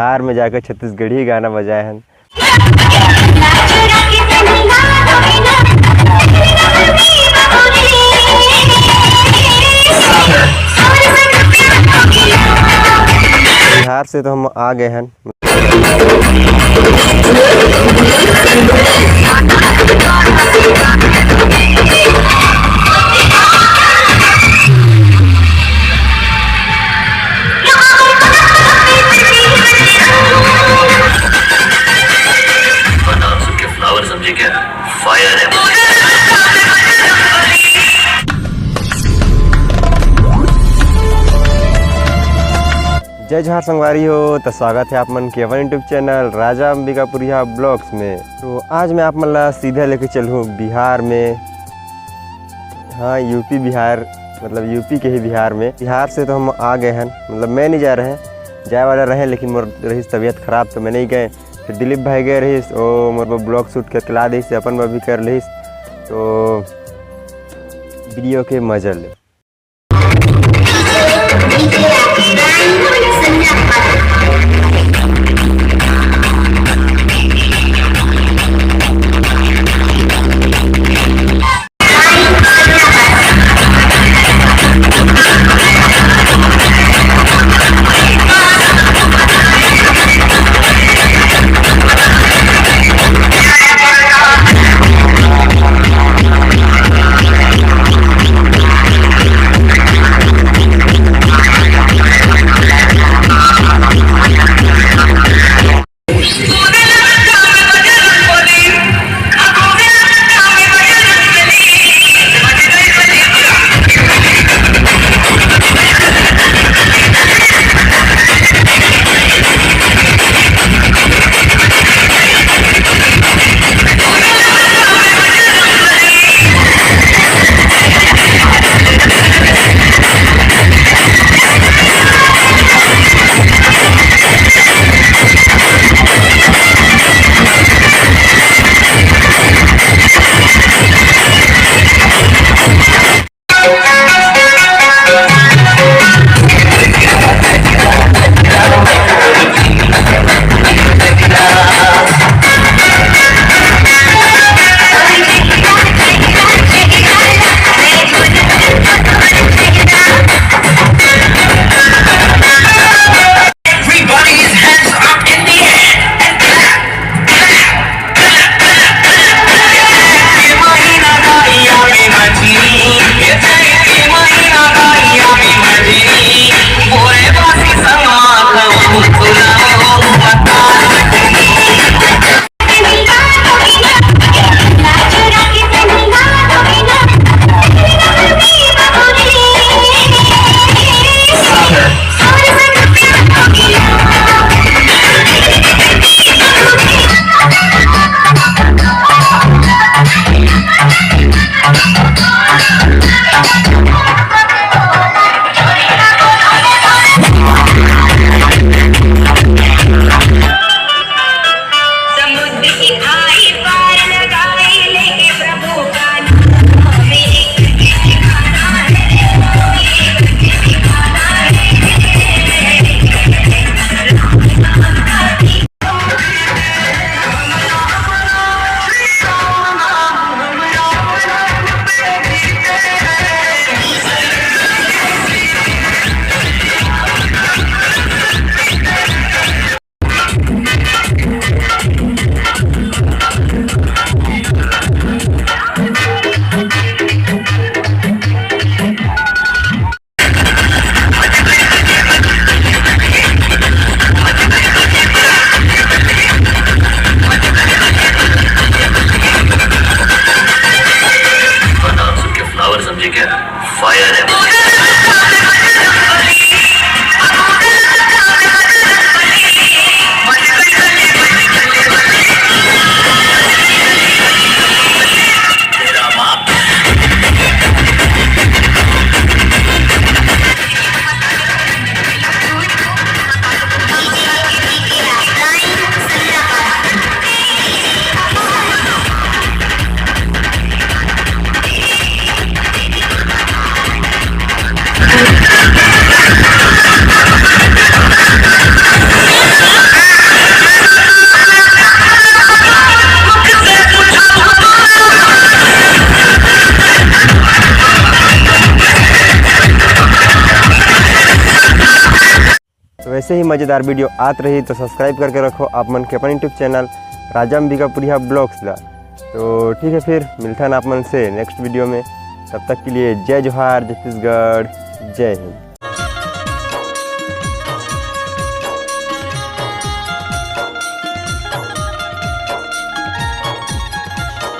बिहार में जाकर छत्तीसगढ़ी गाना बजाए हैं। बिहार से तो हम आ गए हैं। जय जोहार संगवारी हो, तो स्वागत है आप मन के अपन यूट्यूब चैनल राजा अंबिकापुरिया ब्लॉग्स में। तो आज मैं आप मन ला सीधा लेके चलूँ बिहार में। हाँ, यूपी बिहार, मतलब यूपी के ही बिहार में। बिहार से तो हम आ गए हैं, मतलब मैं नहीं जा रहे हैं, जाए वाला रहे, लेकिन मोर रही तबीयत खराब तो मैं नहीं गए। फिर दिलीप भाई गए रहीस, वो मोर पर ब्लॉग शूट करके ला दी, अपन में भी कर रहीस। तो वीडियो के मजा ले। वैसे ही मज़ेदार वीडियो आत रही तो सब्सक्राइब करके रखो आप मन के अपन यूट्यूब चैनल राजा अंबिकापुरिया ब्लॉग्स ला। तो ठीक है, फिर मिलता है आप मन से नेक्स्ट वीडियो में। तब तक के लिए जय जोहार, छत्तीसगढ़, जय हिंद।